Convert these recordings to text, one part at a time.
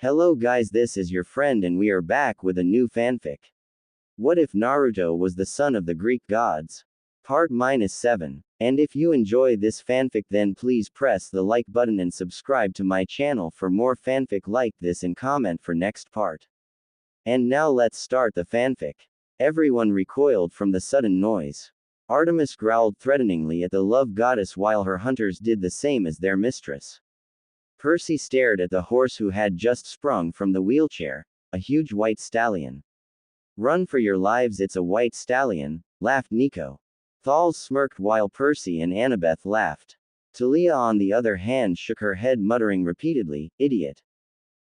Hello guys, this is your friend and we are back with a new fanfic. What if Naruto was the son of the Greek gods? Part -7. And if you enjoy this fanfic then please press the like button and subscribe to my channel for more fanfic like this and comment for next part. And now let's start the fanfic. Everyone recoiled from the sudden noise. Artemis growled threateningly at the love goddess while her hunters did the same as their mistress. Percy stared at the horse who had just sprung from the wheelchair, a huge white stallion. Run for your lives, it's a white stallion, laughed Nico. Thals smirked while Percy and Annabeth laughed. Talia on the other hand shook her head muttering repeatedly, idiot.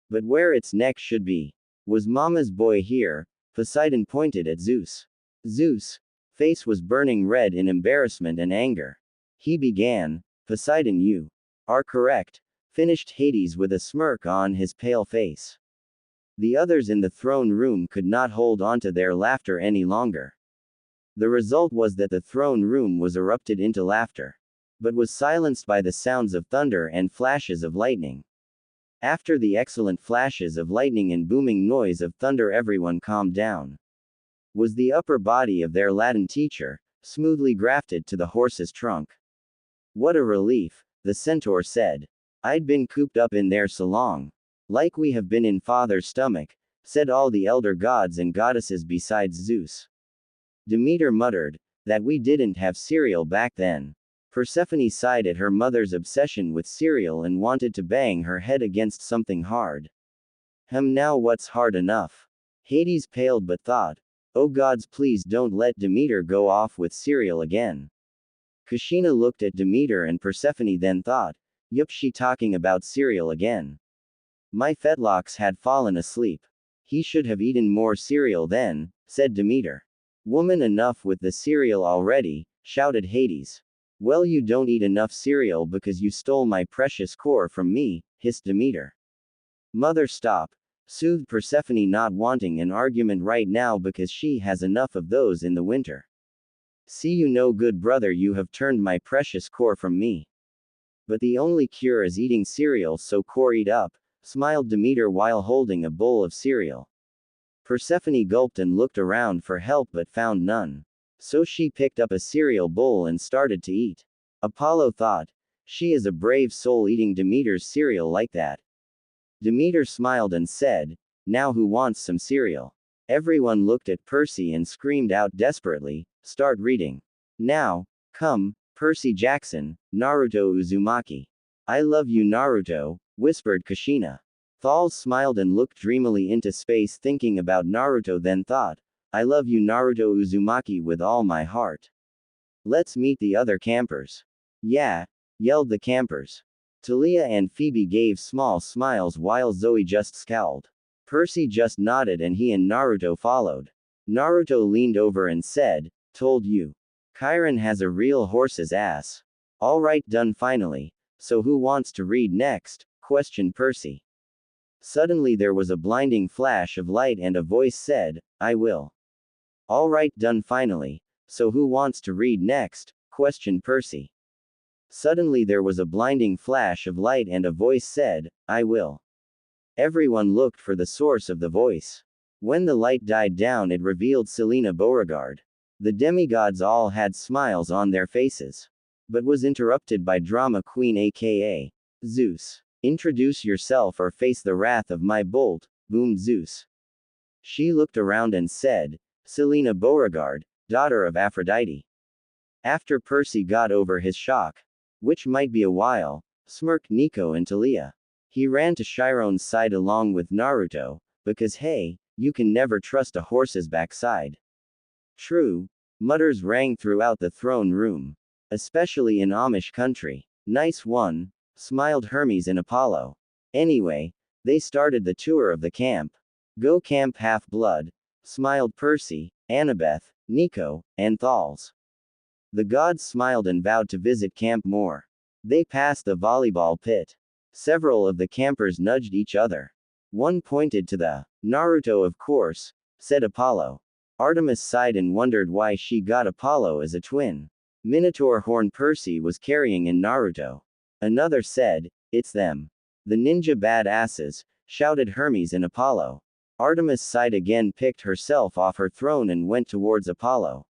But where its neck should be. Was Mama's boy here? Poseidon pointed at Zeus. Zeus' face was burning red in embarrassment and anger. He began, Poseidon, you are correct, finished Hades with a smirk on his pale face. The others in the throne room could not hold on to their laughter any longer. The result was that the throne room was erupted into laughter, but was silenced by the sounds of thunder and flashes of lightning. After the excellent flashes of lightning and booming noise of thunder, everyone calmed down. Was the upper body of their Latin teacher, smoothly grafted to the horse's trunk. What a relief, the centaur said. I'd been cooped up in there so long. Like we have been in Father's stomach, said all the elder gods and goddesses besides Zeus. Demeter muttered, that we didn't have cereal back then. Persephone sighed at her mother's obsession with cereal and wanted to bang her head against something hard. Now what's hard enough? Hades paled but thought, oh gods please don't let Demeter go off with cereal again. Kushina looked at Demeter and Persephone then thought, yup, she talking about cereal again. My fetlocks had fallen asleep. He should have eaten more cereal then, said Demeter. Woman, enough with the cereal already, shouted Hades. Well, you don't eat enough cereal because you stole my precious core from me, hissed Demeter. Mother, stop, soothed Persephone, not wanting an argument right now because she has enough of those in the winter. See, you no good brother, you have turned my precious core from me. But the only cure is eating cereal, so core eat up, smiled Demeter while holding a bowl of cereal. Persephone gulped and looked around for help but found none. So she picked up a cereal bowl and started to eat. Apollo thought, she is a brave soul eating Demeter's cereal like that. Demeter smiled and said, now who wants some cereal? Everyone looked at Percy and screamed out desperately, start reading. Now, come, Percy Jackson, Naruto Uzumaki. I love you Naruto, whispered Kushina. Thals smiled and looked dreamily into space thinking about Naruto then thought, I love you Naruto Uzumaki with all my heart. Let's meet the other campers. Yeah, yelled the campers. Talia and Phoebe gave small smiles while Zoe just scowled. Percy just nodded and he and Naruto followed. Naruto leaned over and said, told you. Chiron has a real horse's ass. Alright, done finally. So who wants to read next? Questioned Percy. Suddenly there was a blinding flash of light and a voice said, I will. Alright, done finally. So who wants to read next? Questioned Percy. Suddenly there was a blinding flash of light and a voice said, I will. Everyone looked for the source of the voice. When the light died down it revealed Selena Beauregard. The demigods all had smiles on their faces. But was interrupted by drama queen aka Zeus. Introduce yourself or face the wrath of my bolt, boomed Zeus. She looked around and said, Selena Beauregard, daughter of Aphrodite. After Percy got over his shock, which might be a while, smirked Nico and Talia. He ran to Chiron's side along with Naruto, because hey, you can never trust a horse's backside. True, mutters rang throughout the throne room. Especially in Amish country. Nice one, smiled Hermes and Apollo. Anyway, they started the tour of the camp. Go Camp Half-Blood, smiled Percy, Annabeth, Nico, and Thals. The gods smiled and vowed to visit camp more. They passed the volleyball pit. Several of the campers nudged each other. One pointed to the Naruto, of course, said Apollo. Artemis sighed and wondered why she got Apollo as a twin. Minotaur horn Percy was carrying in Naruto. Another said, it's them. The ninja badasses, shouted Hermes and Apollo. Artemis sighed again, picked herself off her throne and went towards Apollo.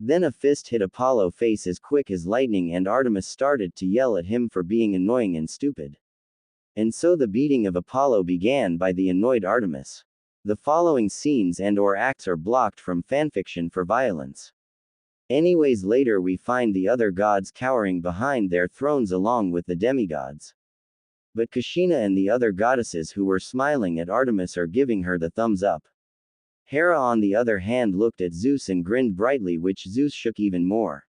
Then a fist hit Apollo's face as quick as lightning, and Artemis started to yell at him for being annoying and stupid. And so the beating of Apollo began by the annoyed Artemis. The following scenes and/or acts are blocked from fanfiction for violence. Anyways, later we find the other gods cowering behind their thrones along with the demigods. But Kushina and the other goddesses who were smiling at Artemis are giving her the thumbs up. Hera on the other hand looked at Zeus and grinned brightly, which Zeus shook even more.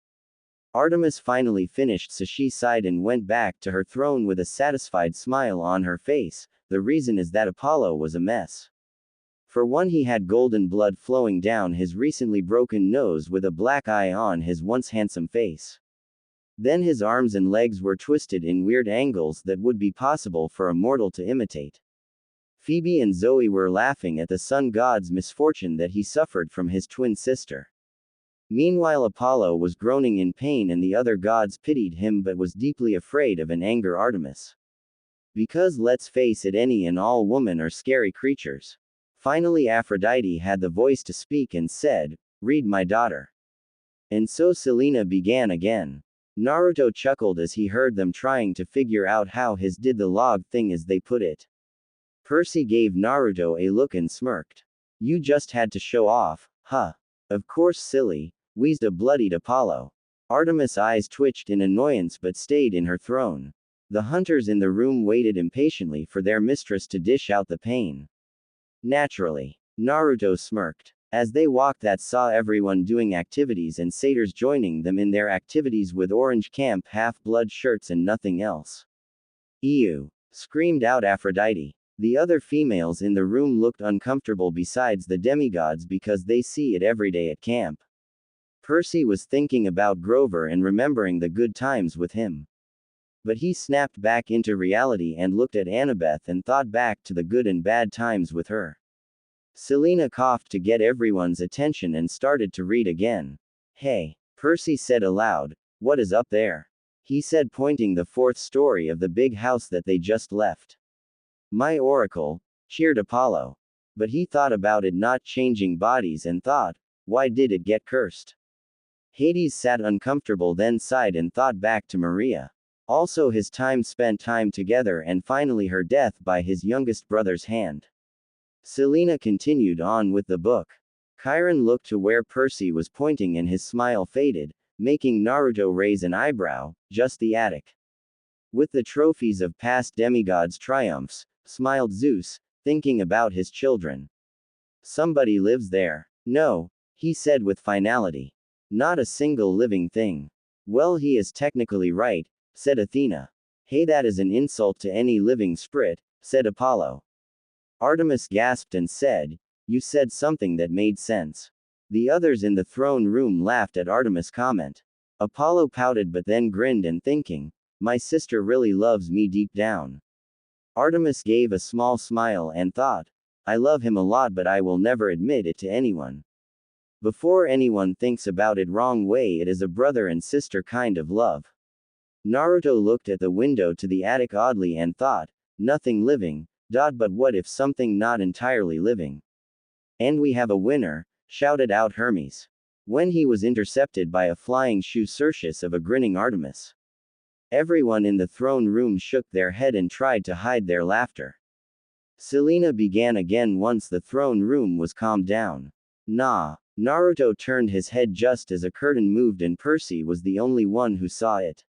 Artemis finally finished, so she sighed and went back to her throne with a satisfied smile on her face. The reason is that Apollo was a mess. For one, he had golden blood flowing down his recently broken nose with a black eye on his once handsome face. Then his arms and legs were twisted in weird angles that would be possible for a mortal to imitate. Phoebe and Zoe were laughing at the sun god's misfortune that he suffered from his twin sister. Meanwhile, Apollo was groaning in pain and the other gods pitied him but was deeply afraid of an anger Artemis. Because let's face it, any and all women are scary creatures. Finally Aphrodite had the voice to speak and said, "Read, my daughter." And so Selena began again. Naruto chuckled as he heard them trying to figure out how his did the log thing, as they put it. Percy gave Naruto a look and smirked. "You just had to show off, huh?" "Of course, silly," wheezed a bloodied Apollo. Artemis' eyes twitched in annoyance but stayed in her throne. The hunters in the room waited impatiently for their mistress to dish out the pain. Naturally, Naruto smirked. As they walked, that saw everyone doing activities and satyrs joining them in their activities with orange camp half-blood shirts and nothing else. "Ew!" screamed out Aphrodite. The other females in the room looked uncomfortable besides the demigods because they see it every day at camp. Percy was thinking about Grover and remembering the good times with him. But he snapped back into reality and looked at Annabeth and thought back to the good and bad times with her. Selena coughed to get everyone's attention and started to read again. "Hey," Percy said aloud, "what is up there?" He said, pointing the fourth story of the big house that they just left. "My oracle," cheered Apollo. But he thought about it not changing bodies and thought, why did it get cursed? Hades sat uncomfortable, then sighed and thought back to Maria. Also his spent time together and finally her death by his youngest brother's hand. Selena continued on with the book. Chiron looked to where Percy was pointing and his smile faded, making Naruto raise an eyebrow. "Just the attic. With the trophies of past demigods' triumphs," smiled Zeus, thinking about his children. "Somebody lives there." "No," he said with finality. "Not a single living thing." "Well, he is technically right," said Athena. "Hey, that is an insult to any living spirit," said Apollo. Artemis gasped and said, "You said something that made sense." The others in the throne room laughed at Artemis' comment. Apollo pouted but then grinned and thinking, "My sister really loves me deep down." Artemis gave a small smile and thought, "I love him a lot but I will never admit it to anyone. Before anyone thinks about it wrong way, it is a brother and sister kind of love." Naruto looked at the window to the attic oddly and thought, "Nothing living, but what if something not entirely living?" "And we have a winner," shouted out Hermes. When he was intercepted by a flying shoe Cercius of a grinning Artemis. Everyone in the throne room shook their head and tried to hide their laughter. Selena began again once the throne room was calmed down. "Nah." Naruto turned his head just as a curtain moved and Percy was the only one who saw it.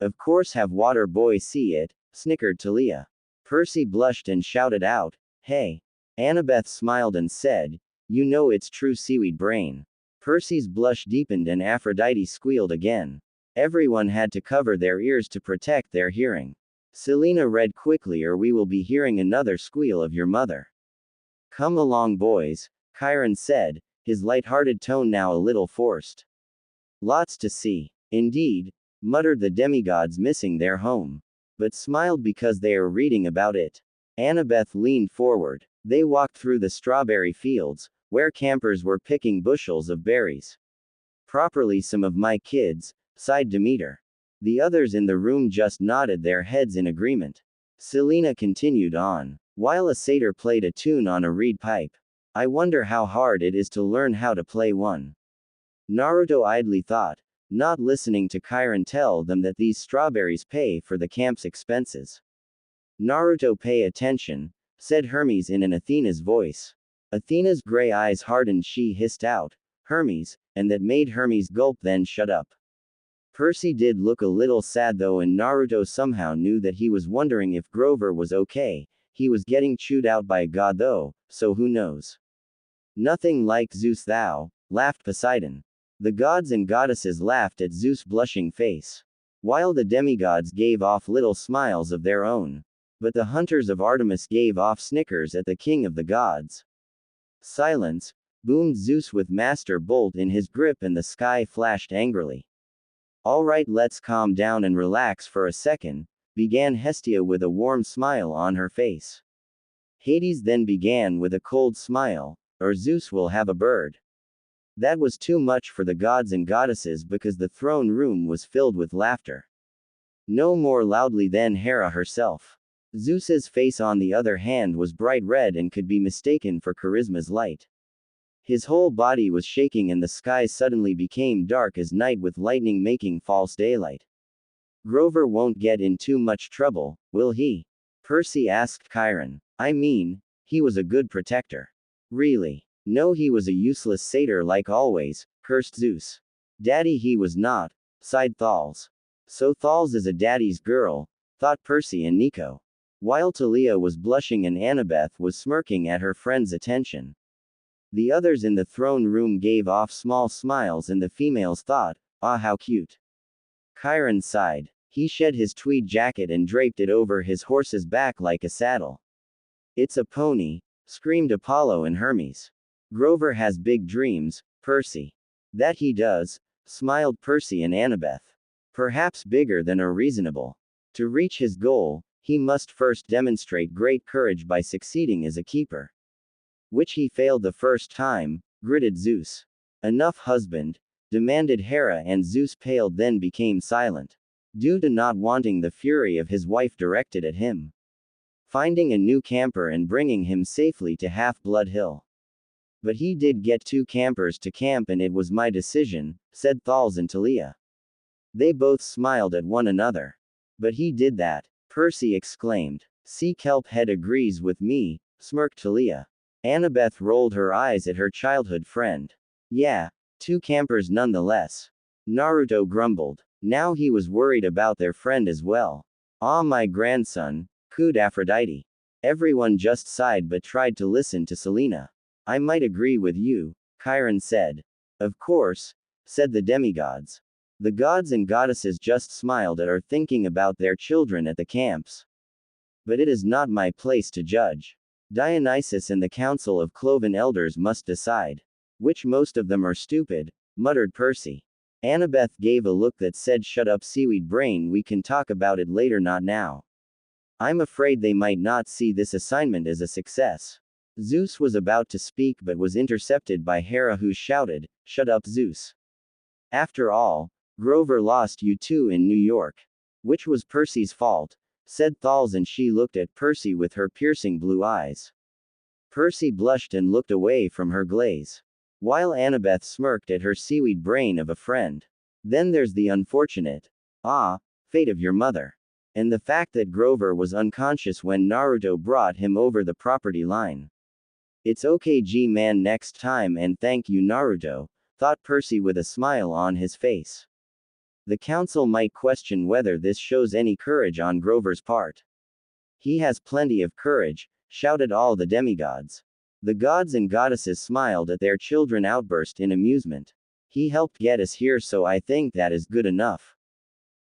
"Of course have water boy see it," snickered Talia. Percy blushed and shouted out, "Hey." Annabeth smiled and said, "You know it's true, seaweed brain." Percy's blush deepened and Aphrodite squealed again. Everyone had to cover their ears to protect their hearing. Selena read quickly, "Or we will be hearing another squeal of your mother." "Come along, boys," Chiron said, his light-hearted tone now a little forced. "Lots to see." "Indeed," muttered the demigods, missing their home. But smiled because they are reading about it. Annabeth leaned forward. They walked through the strawberry fields, where campers were picking bushels of berries. "Properly some of my kids," sighed Demeter. The others in the room just nodded their heads in agreement. Selena continued on. while a satyr played a tune on a reed pipe. I wonder how hard it is to learn how to play one. Naruto idly thought, not listening to Chiron tell them that these strawberries pay for the camp's expenses. Naruto, pay attention, said Hermes in an Athena's voice. Athena's gray eyes hardened. She hissed out, Hermes, and that made Hermes gulp, then shut up. Percy did look a little sad though, and Naruto somehow knew that he was wondering if Grover was okay. He was getting chewed out by a god though, so who knows. Nothing like Zeus thou, laughed Poseidon. The gods and goddesses laughed at Zeus' blushing face, while the demigods gave off little smiles of their own. But the hunters of Artemis gave off snickers at the king of the gods. Silence, boomed Zeus with Master Bolt in his grip, and the sky flashed angrily. All right, let's calm down and relax for a second, began Hestia with a warm smile on her face. Hades then began with a cold smile, or Zeus will have a bird. That was too much for the gods and goddesses because the throne room was filled with laughter. No more loudly than Hera herself. Zeus's face on the other hand was bright red and could be mistaken for charisma's light. His whole body was shaking and the sky suddenly became dark as night with lightning making false daylight. Grover won't get in too much trouble, will he? Percy asked Chiron. I mean, he was a good protector. Really? No, he was a useless satyr like always, cursed Zeus. Daddy, he was not, sighed Thales. So Thales is a daddy's girl, thought Percy and Nico. While Talia was blushing and Annabeth was smirking at her friend's attention. The others in the throne room gave off small smiles and the females thought, ah, how cute. Chiron sighed. He shed his tweed jacket and draped it over his horse's back like a saddle. It's a pony, screamed Apollo and Hermes. Grover has big dreams, Percy. That he does, smiled Percy and Annabeth. Perhaps bigger than are reasonable. To reach his goal, he must first demonstrate great courage by succeeding as a keeper. Which he failed the first time, gritted Zeus. Enough, husband, demanded Hera, and Zeus paled then became silent, due to not wanting the fury of his wife directed at him. Finding a new camper and bringing him safely to Half-Blood Hill. But he did get 2 campers to camp and it was my decision, said Thales and Talia. They both smiled at one another. But he did that, Percy exclaimed. See, Kelphead agrees with me, smirked Talia. Annabeth rolled her eyes at her childhood friend. Yeah, 2 campers nonetheless. Naruto grumbled. Now he was worried about their friend as well. Ah, my grandson, cooed Aphrodite. Everyone just sighed but tried to listen to Selena. I might agree with you, Chiron said. Of course, said the demigods. The gods and goddesses just smiled at or thinking about their children at the camps. But it is not my place to judge. Dionysus and the council of cloven elders must decide. Which most of them are stupid, muttered Percy. Annabeth gave a look that said, shut up, seaweed brain, we can talk about it later, not now. I'm afraid they might not see this assignment as a success. Zeus was about to speak but was intercepted by Hera, who shouted, shut up, Zeus. After all, Grover lost you too in New York. Which was Percy's fault, said Thales, and she looked at Percy with her piercing blue eyes. Percy blushed and looked away from her glaze, while Annabeth smirked at her seaweed brain of a friend. Then there's the unfortunate, fate of your mother. And the fact that Grover was unconscious when Naruto brought him over the property line. It's okay, G-Man, next time, and thank you, Naruto, thought Percy with a smile on his face. The council might question whether this shows any courage on Grover's part. He has plenty of courage, shouted all the demigods. The gods and goddesses smiled at their children outburst in amusement. He helped get us here, so I think that is good enough.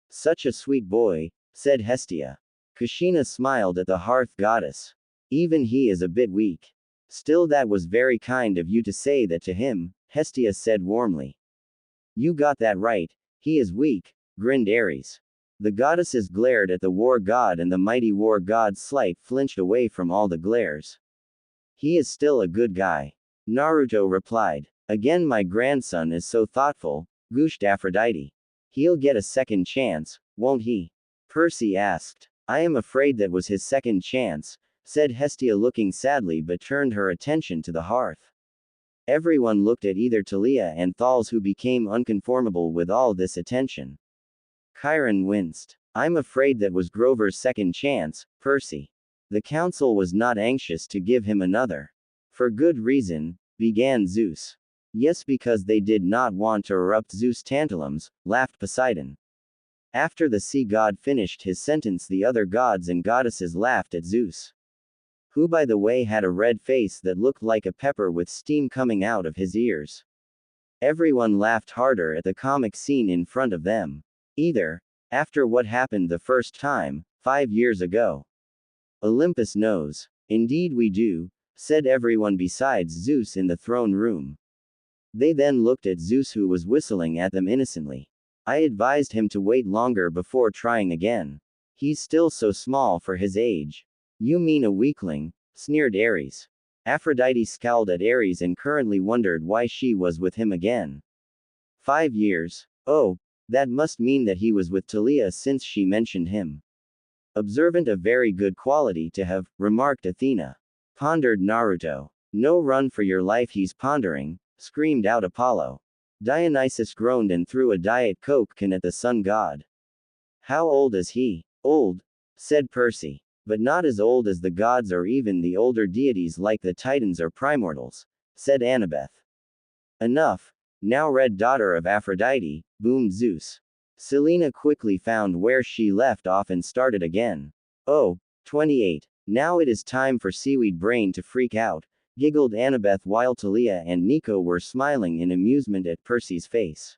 Such a sweet boy, said Hestia. Kushina smiled at the hearth goddess. Even he is a bit weak. Still, that was very kind of you to say that to him, Hestia said warmly. You got that right, he is weak, grinned Ares. The goddesses glared at the war god and the mighty war god Slight flinched away from all the glares. He is still a good guy. Naruto replied. Again, my grandson is so thoughtful, gushed Aphrodite. He'll get a second chance, won't he? Percy asked. I am afraid that was his second chance, said Hestia, looking sadly, but turned her attention to the hearth. Everyone looked at either Talia and Thales, who became unconformable with all this attention. Chiron winced. I'm afraid that was Grover's second chance, Percy. The council was not anxious to give him another. For good reason, began Zeus. Yes, because they did not want to erupt Zeus' tantalums, laughed Poseidon. After the sea god finished his sentence, the other gods and goddesses laughed at Zeus, who by the way had a red face that looked like a pepper with steam coming out of his ears. Everyone laughed harder at the comic scene in front of them. Either, after what happened the first time, 5 years ago. Olympus knows. Indeed we do, said everyone besides Zeus in the throne room. They then looked at Zeus, who was whistling at them innocently. I advised him to wait longer before trying again. He's still so small for his age. You mean a weakling, sneered Ares. Aphrodite scowled at Ares and currently wondered why she was with him again. 5 years. Oh, that must mean that he was with Talia since she mentioned him. Observant, a very good quality to have, remarked Athena. Pondered Naruto. No, run for your life, he's pondering, screamed out Apollo. Dionysus groaned and threw a Diet Coke can at the sun god. How old is he? Old, said Percy. But not as old as the gods or even the older deities like the Titans or Primordials, said Annabeth. Enough. Now, red daughter of Aphrodite, boomed Zeus. Selena quickly found where she left off and started again. Oh, 28. Now it is time for Seaweed Brain to freak out, giggled Annabeth while Talia and Nico were smiling in amusement at Percy's face.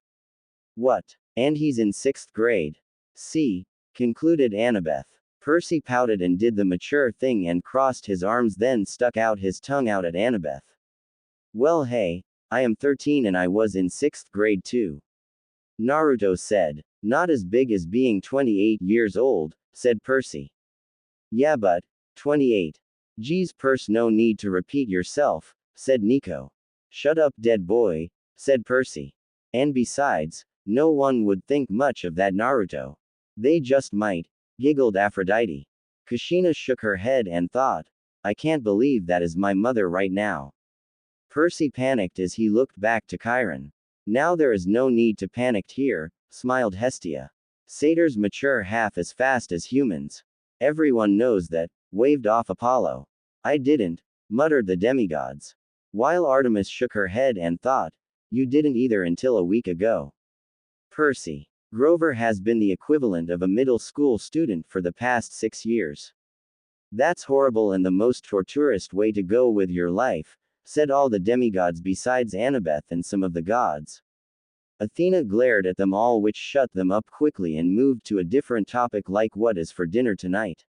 What? And he's in 6th grade. See, concluded Annabeth. Percy pouted and did the mature thing and crossed his arms, then stuck out his tongue out at Annabeth. Well, hey, I am 13 and I was in 6th grade too. Naruto said. Not as big as being 28 years old, said Percy. Yeah, but 28. Geez, Percy, no need to repeat yourself, said Nico. Shut up, dead boy, said Percy. And besides, no one would think much of that, Naruto. They just might, giggled Aphrodite. Kushina shook her head and thought, I can't believe that is my mother right now. Percy panicked as he looked back to Chiron. Now there is no need to panic here, smiled Hestia. Satyrs mature half as fast as humans. Everyone knows that, waved off Apollo. I didn't, muttered the demigods. While Artemis shook her head and thought, you didn't either until a week ago. Percy. Grover has been the equivalent of a middle school student for the past 6 years. That's horrible and the most torturous way to go with your life, said all the demigods besides Annabeth and some of the gods. Athena glared at them all, which shut them up quickly and moved to a different topic like what is for dinner tonight.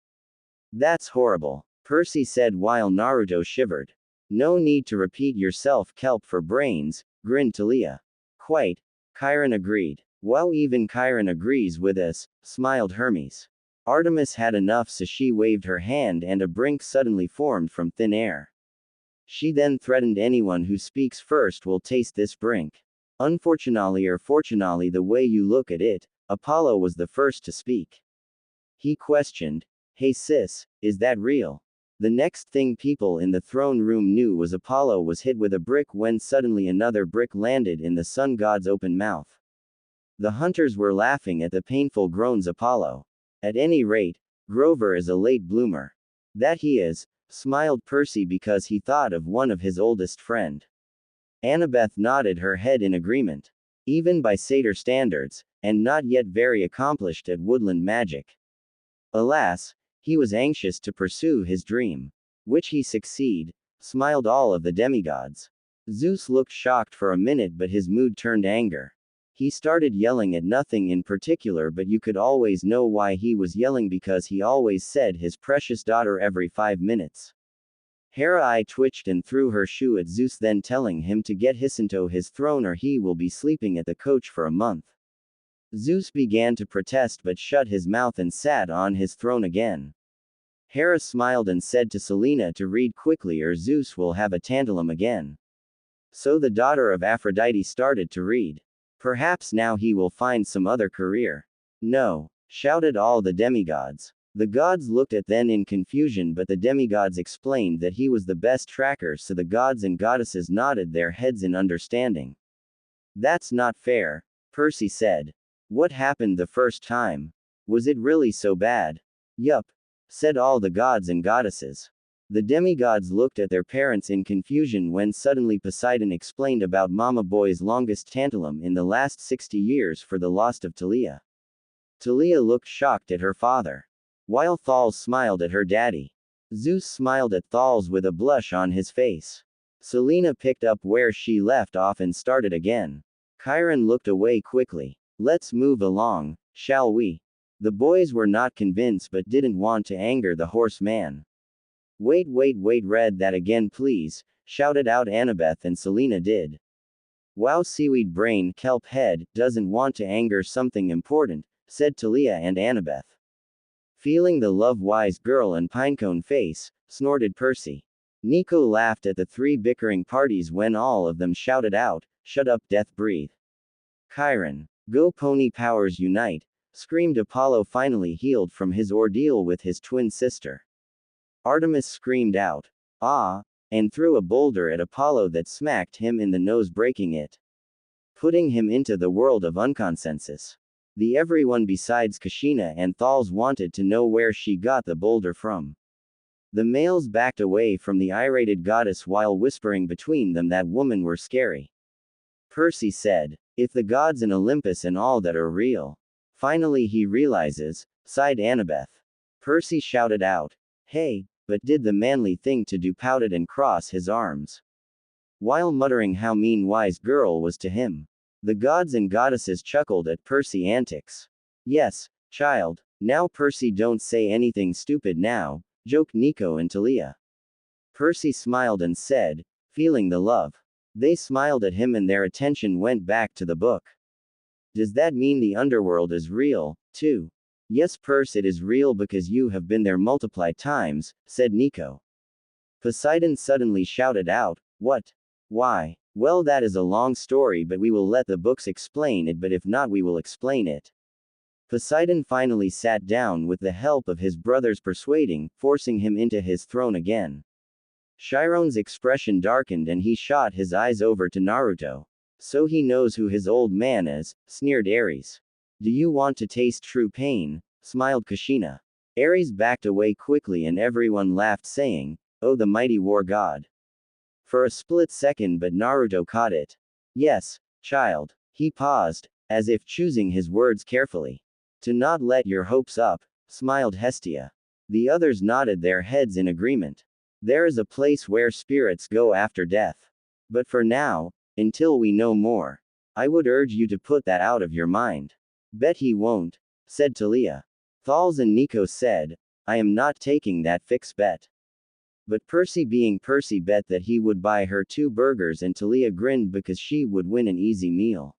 That's horrible, Percy said while Naruto shivered. No need to repeat yourself, kelp for brains, grinned Talia. Quite, Chiron agreed. Well, even Chiron agrees with us, smiled Hermes. Artemis had enough, so she waved her hand and a brink suddenly formed from thin air. She then threatened, anyone who speaks first will taste this brink. Unfortunately or fortunately, the way you look at it, Apollo was the first to speak. He questioned, hey sis, is that real? The next thing people in the throne room knew was Apollo was hit with a brick when suddenly another brick landed in the sun god's open mouth. The hunters were laughing at the painful groans Apollo. At any rate, Grover is a late bloomer. That he is, smiled Percy because he thought of one of his oldest friend. Annabeth nodded her head in agreement. Even by satyr standards, and not yet very accomplished at woodland magic. Alas, he was anxious to pursue his dream. Which he succeed, smiled all of the demigods. Zeus looked shocked for a minute, but his mood turned anger. He started yelling at nothing in particular, but you could always know why he was yelling, because he always said his precious daughter every 5 minutes. Hera twitched and threw her shoe at Zeus, then telling him to get Hyacintho his throne or he will be sleeping at the coach for a month. Zeus began to protest but shut his mouth and sat on his throne again. Hera smiled and said to Selena to read quickly or Zeus will have a tantalum again. So the daughter of Aphrodite started to read. Perhaps now he will find some other career. No, shouted all the demigods. The gods looked at then in confusion, but the demigods explained that he was the best tracker, so the gods and goddesses nodded their heads in understanding. That's not fair, Percy said. What happened the first time? Was it really so bad? Yup, said all the gods and goddesses. The demigods looked at their parents in confusion when suddenly Poseidon explained about Mama Boy's longest tantalum in the last 60 years for the lost of Talia. Talia looked shocked at her father, while Thales smiled at her daddy. Zeus smiled at Thales with a blush on his face. Selena picked up where she left off and started again. Chiron looked away quickly. Let's move along, shall we? The boys were not convinced but didn't want to anger the horseman. Wait, read that again please, shouted out Annabeth, and Selena did. Wow, seaweed brain kelp head, doesn't want to anger something important, said Talia and Annabeth. Feeling the love-wise girl and pinecone face, snorted Percy. Nico laughed at the three bickering parties when all of them shouted out, shut up, death breathe. Chiron, go pony powers unite, screamed Apollo, finally healed from his ordeal with his twin sister. Artemis screamed out, ah, and threw a boulder at Apollo that smacked him in the nose, breaking it, putting him into the world of unconsensus. The everyone besides Kashina and Thales wanted to know where she got the boulder from. The males backed away from the irated goddess while whispering between them that women were scary. Percy said, if the gods in Olympus and all that are real. Finally he realizes, sighed Annabeth. Percy shouted out, hey, but did the manly thing to do, pouted and crossed his arms, while muttering how mean wise girl was to him. The gods and goddesses chuckled at Percy antics. Yes, child, now Percy don't say anything stupid now, joked Nico and Talia. Percy smiled and said, feeling the love. They smiled at him and their attention went back to the book. Does that mean the underworld is real, too? Yes, Percy, it is real because you have been there multiplied times, said Nico. Poseidon suddenly shouted out, what? Why? Well, that is a long story, but we will let the books explain it, but if not, we will explain it. Poseidon finally sat down with the help of his brothers persuading, forcing him into his throne again. Chiron's expression darkened and he shot his eyes over to Naruto. So he knows who his old man is, sneered Ares. Do you want to taste true pain? Smiled Kashina. Ares backed away quickly and everyone laughed, saying, oh, the mighty war god. For a split second, but Naruto caught it. Yes, child. He paused, as if choosing his words carefully. To not let your hopes up, smiled Hestia. The others nodded their heads in agreement. There is a place where spirits go after death. But for now, until we know more, I would urge you to put that out of your mind. Bet he won't, said Talia. Thales and Nico said, I am not taking that fixed bet. But Percy, being Percy, bet that he would buy her 2 burgers, and Talia grinned because she would win an easy meal.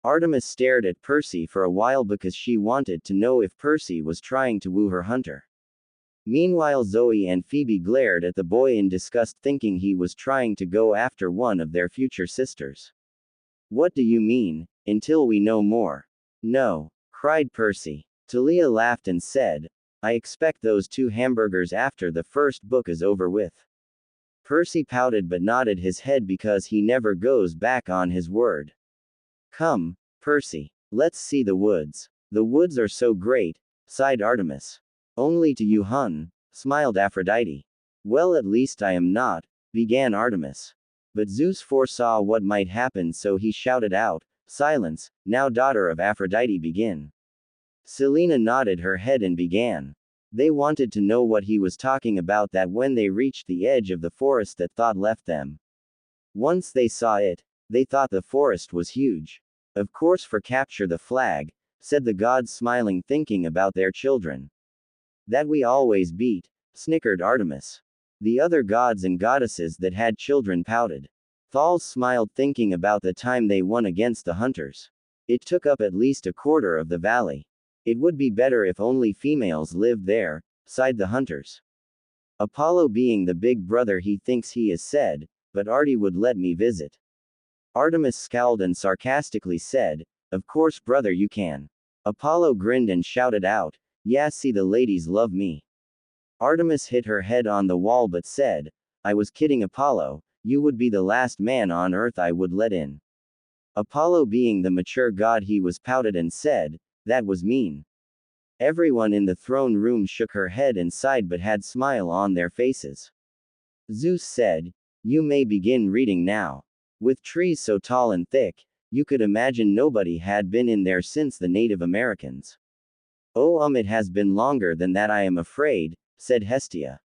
Artemis stared at Percy for a while because she wanted to know if Percy was trying to woo her hunter. Meanwhile, Zoe and Phoebe glared at the boy in disgust, thinking he was trying to go after one of their future sisters. What do you mean, until we know more? No, cried Percy. Talia laughed and said, I expect those 2 hamburgers after the first book is over with. Percy pouted but nodded his head because he never goes back on his word. Come, Percy, let's see the woods. The woods are so great, sighed Artemis. Only to you, hun, smiled Aphrodite. Well, at least I am not, began Artemis. But Zeus foresaw what might happen, so he shouted out, silence, now daughter of Aphrodite, begin. Selena nodded her head and began. They wanted to know what he was talking about, that when they reached the edge of the forest that thought left them. Once they saw it, they thought the forest was huge. Of course, for capture the flag, said the gods, smiling, thinking about their children. That we always beat, snickered Artemis. The other gods and goddesses that had children pouted. Thales smiled, thinking about the time they won against the hunters. It took up at least a quarter of the valley. It would be better if only females lived there, sighed the hunters. Apollo, being the big brother he thinks he is, said, but Artie would let me visit. Artemis scowled and sarcastically said, of course brother, you can. Apollo grinned and shouted out, Yeah, see, the ladies love me. Artemis hit her head on the wall but said, I was kidding, Apollo, you would be the last man on earth I would let in. Apollo, being the mature god he was, pouted and said, that was mean. Everyone in the throne room shook her head and sighed but had smile on their faces. Zeus said, you may begin reading now. With trees so tall and thick, you could imagine nobody had been in there since the Native Americans. Oh, it has been longer than that, I am afraid, said Hestia.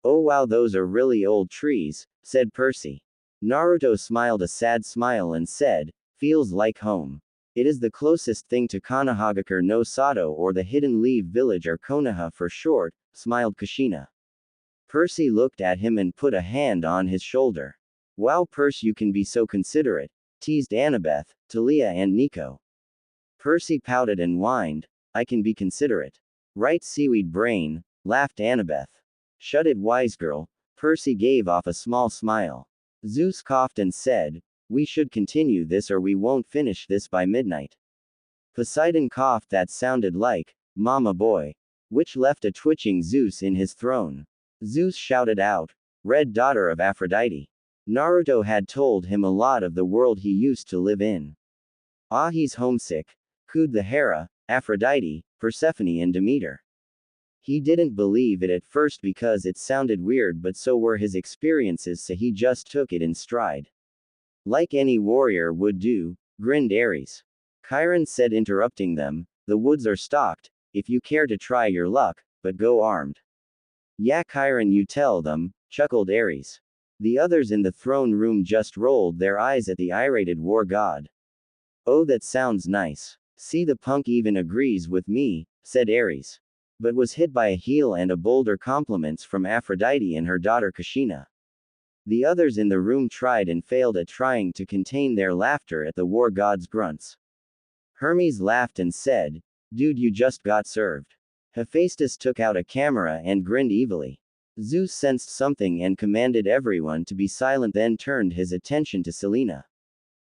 Oh wow, those are really old trees, said Percy. Naruto smiled a sad smile and said, feels like home. It is the closest thing to Konohagakure no Sato, or the Hidden Leaf Village, or Konoha for short, smiled Kushina. Percy looked at him and put a hand on his shoulder. Wow, Percy, you can be so considerate, teased Annabeth, Talia and Nico. Percy pouted and whined, I can be considerate. Right, seaweed brain, laughed Annabeth. Shut it, wise girl. Percy gave off a small smile. Zeus coughed and said, we should continue this or we won't finish this by midnight. Poseidon coughed that sounded like, Mama boy. Which left a twitching Zeus in his throne. Zeus shouted out, Red daughter of Aphrodite. Naruto had told him a lot of the world he used to live in. Ah, he's homesick. Cooed the Hera, Aphrodite, Persephone and Demeter. He didn't believe it at first because it sounded weird, but so were his experiences, so he just took it in stride. Like any warrior would do, grinned Ares. Chiron said, interrupting them, the woods are stocked, if you care to try your luck, but go armed. Yeah, Chiron, you tell them, chuckled Ares. The others in the throne room just rolled their eyes at the irated war god. Oh, that sounds nice. See, the punk even agrees with me, said Ares. But was hit by a heel and a boulder, compliments from Aphrodite and her daughter Kushina. The others in the room tried and failed at trying to contain their laughter at the war god's grunts. Hermes laughed and said, dude, you just got served. Hephaestus took out a camera and grinned evilly. Zeus sensed something and commanded everyone to be silent, then turned his attention to Selena.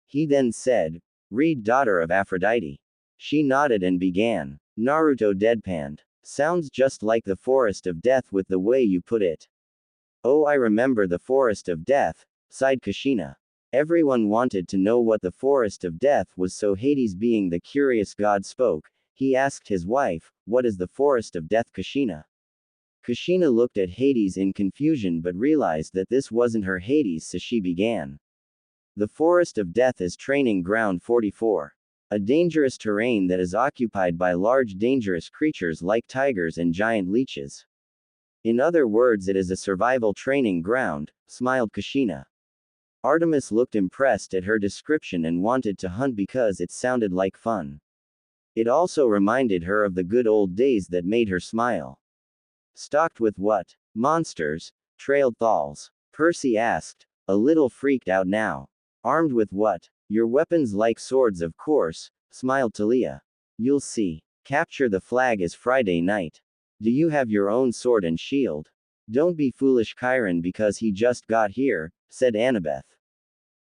He then said, read, daughter of Aphrodite. She nodded and began. Naruto deadpanned. Sounds just like the forest of death with the way you put it. Oh, I remember the forest of death, sighed Kushina. Everyone wanted to know what the forest of death was, so Hades, being the curious god, spoke. He asked his wife, what is the forest of death, Kushina? Kushina looked at Hades in confusion but realized that this wasn't her Hades, so she began. The forest of death is training ground 44. A dangerous terrain that is occupied by large dangerous creatures like tigers and giant leeches. In other words, it is a survival training ground, smiled Kushina. Artemis looked impressed at her description and wanted to hunt because it sounded like fun. It also reminded her of the good old days that made her smile. Stocked with what? Monsters? Trailed Thals. Percy asked, a little freaked out now. Armed with what? Your weapons, like swords, of course, smiled Talia. You'll see. Capture the flag is Friday night. Do you have your own sword and shield? Don't be foolish, Chiron, because he just got here, said Annabeth.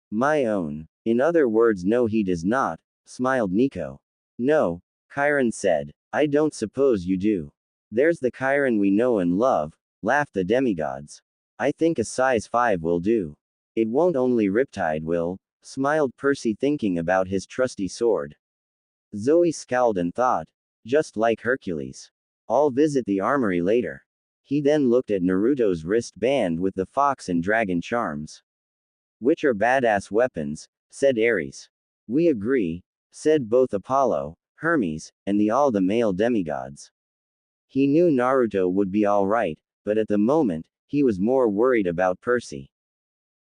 My own. In other words, no, he does not, smiled Nico. No, Chiron said. I don't suppose you do. There's the Chiron we know and love, laughed the demigods. I think a size 5 will do. It won't, only Riptide will, smiled Percy, thinking about his trusty sword. Zoe scowled and thought, just like Hercules. I'll visit the armory later. He then looked at Naruto's wristband with the fox and dragon charms. Which are badass weapons, said Ares. We agree, said both Apollo, Hermes, and all the male demigods. He knew Naruto would be alright, but at the moment, he was more worried about Percy.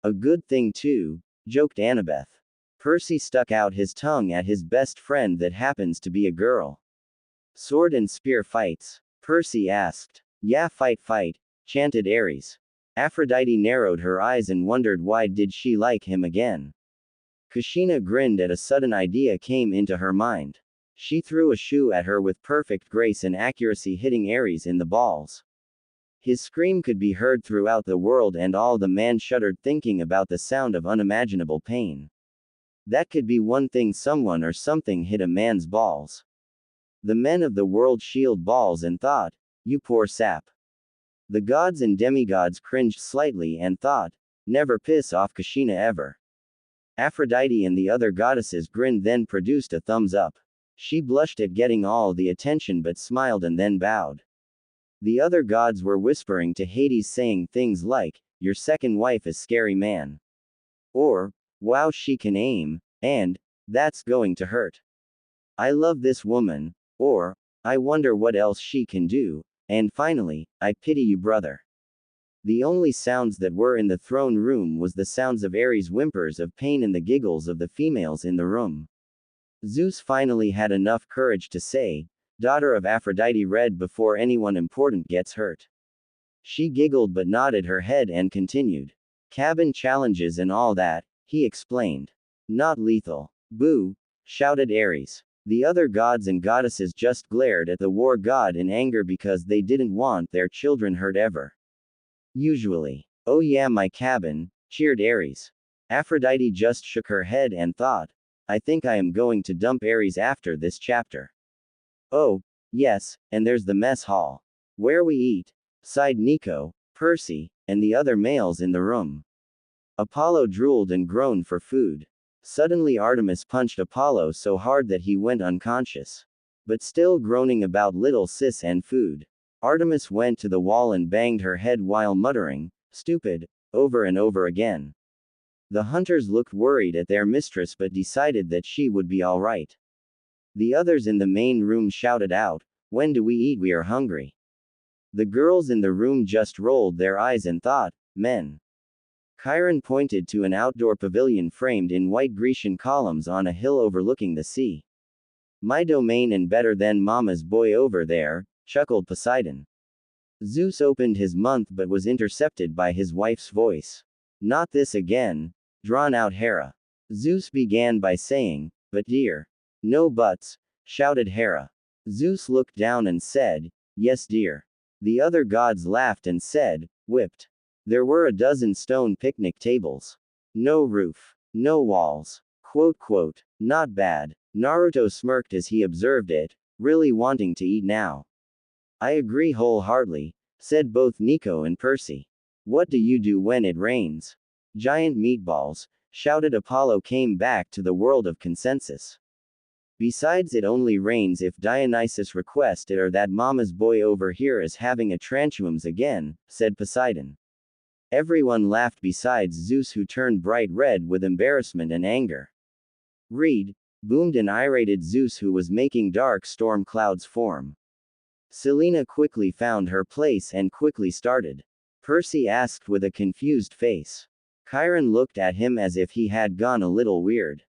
A good thing too, joked Annabeth. Percy stuck out his tongue at his best friend that happens to be a girl. Sword and spear fights? Percy asked. Yeah, fight, chanted Ares. Aphrodite narrowed her eyes and wondered why did she like him again. Kushina grinned at a sudden idea came into her mind. She threw a shoe at her with perfect grace and accuracy, hitting Ares in the balls. His scream could be heard throughout the world and all the man shuddered, thinking about the sound of unimaginable pain. That could be one thing, someone or something hit a man's balls. The men of the world shield balls and thought, you poor sap. The gods and demigods cringed slightly and thought, never piss off Kushina ever. Aphrodite and the other goddesses grinned, then produced a thumbs up. She blushed at getting all the attention but smiled and then bowed. The other gods were whispering to Hades, saying things like, your second wife is scary man. Or, wow, she can aim, and, that's going to hurt. I love this woman, or, I wonder what else she can do, and finally, I pity you brother. The only sounds that were in the throne room was the sounds of Ares' whimpers of pain and the giggles of the females in the room. Zeus finally had enough courage to say, daughter of Aphrodite, read before anyone important gets hurt. She giggled but nodded her head and continued. Cabin challenges and all that, he explained. Not lethal. Boo! Shouted Ares. The other gods and goddesses just glared at the war god in anger because they didn't want their children hurt ever. Usually. Oh yeah, my cabin, cheered Ares. Aphrodite just shook her head and thought, I think I am going to dump Ares after this chapter. Oh, yes, and there's the mess hall. Where we eat, sighed Nico, Percy, and the other males in the room. Apollo drooled and groaned for food. Suddenly Artemis punched Apollo so hard that he went unconscious. But still groaning about little sis and food. Artemis went to the wall and banged her head while muttering, stupid, over and over again. The hunters looked worried at their mistress but decided that she would be all right. The others in the main room shouted out, when do we eat, we are hungry. The girls in the room just rolled their eyes and thought, men. Chiron pointed to an outdoor pavilion framed in white Grecian columns on a hill overlooking the sea. My domain and better than mama's boy over there, chuckled Poseidon. Zeus opened his mouth but was intercepted by his wife's voice. Not this again, drawn out Hera. Zeus began by saying, but dear. No buts, shouted Hera. Zeus looked down and said, yes dear. The other gods laughed and said, whipped. There were a dozen stone picnic tables. No roof. No walls. Quote quote, not bad. Naruto smirked as he observed it, really wanting to eat now. I agree wholeheartedly, said both Nico and Percy. What do you do when it rains? Giant meatballs, shouted Apollo, came back to the world of consensus. Besides, it only rains if Dionysus requests it, or that mama's boy over here is having a transurums again, said Poseidon. Everyone laughed besides Zeus, who turned bright red with embarrassment and anger. Read, boomed an irated Zeus who was making dark storm clouds form. Selena quickly found her place and quickly started. Percy asked with a confused face. Chiron looked at him as if he had gone a little weird.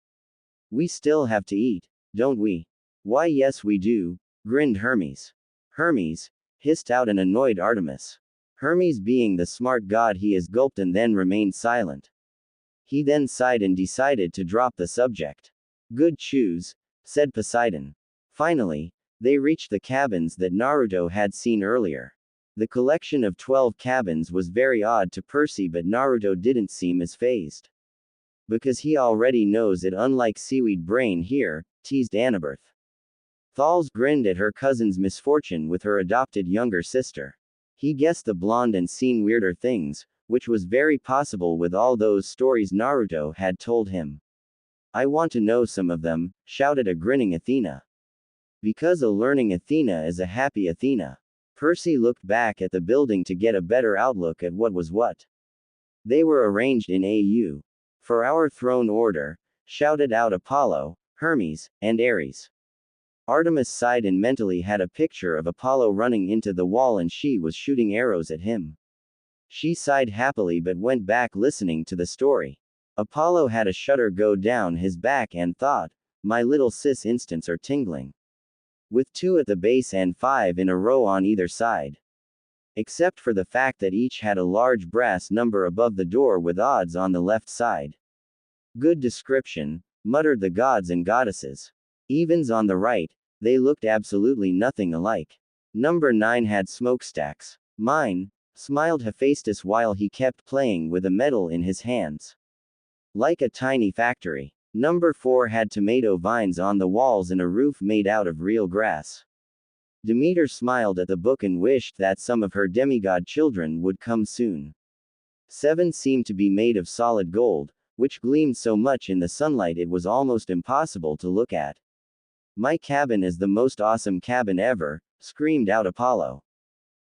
We still have to eat, don't we? Why yes we do, grinned Hermes. Hermes, hissed out an annoyed Artemis. Hermes, being the smart god he is, gulped and then remained silent. He then sighed and decided to drop the subject. Good choose, said Poseidon. Finally, they reached the cabins that Naruto had seen earlier. The collection of 12 cabins was very odd to Percy, but Naruto didn't seem as fazed. Because he already knows it, unlike Seaweed Brain here, teased Annabeth. Thals grinned at her cousin's misfortune with her adopted younger sister. He guessed the blonde and seen weirder things, which was very possible with all those stories Naruto had told him. I want to know some of them, shouted a grinning Athena. Because a learning Athena is a happy Athena. Percy looked back at the building to get a better outlook at what was what. They were arranged in AU. For our throne order, shouted out Apollo, Hermes, and Ares. Artemis sighed and mentally had a picture of Apollo running into the wall and she was shooting arrows at him. She sighed happily but went back listening to the story. Apollo had a shudder go down his back and thought, my little sis instants are tingling. With 2 at the base and 5 in a row on either side. Except for the fact that each had a large brass number above the door with odds on the left side. Good description, muttered the gods and goddesses. Evens on the right, they looked absolutely nothing alike. Number 9 had smokestacks. Mine, smiled Hephaestus while he kept playing with a medal in his hands. Like a tiny factory. Number 4 had tomato vines on the walls and a roof made out of real grass. Demeter smiled at the book and wished that some of her demigod children would come soon. 7 seemed to be made of solid gold, which gleamed so much in the sunlight it was almost impossible to look at. My cabin is the most awesome cabin ever, screamed out Apollo.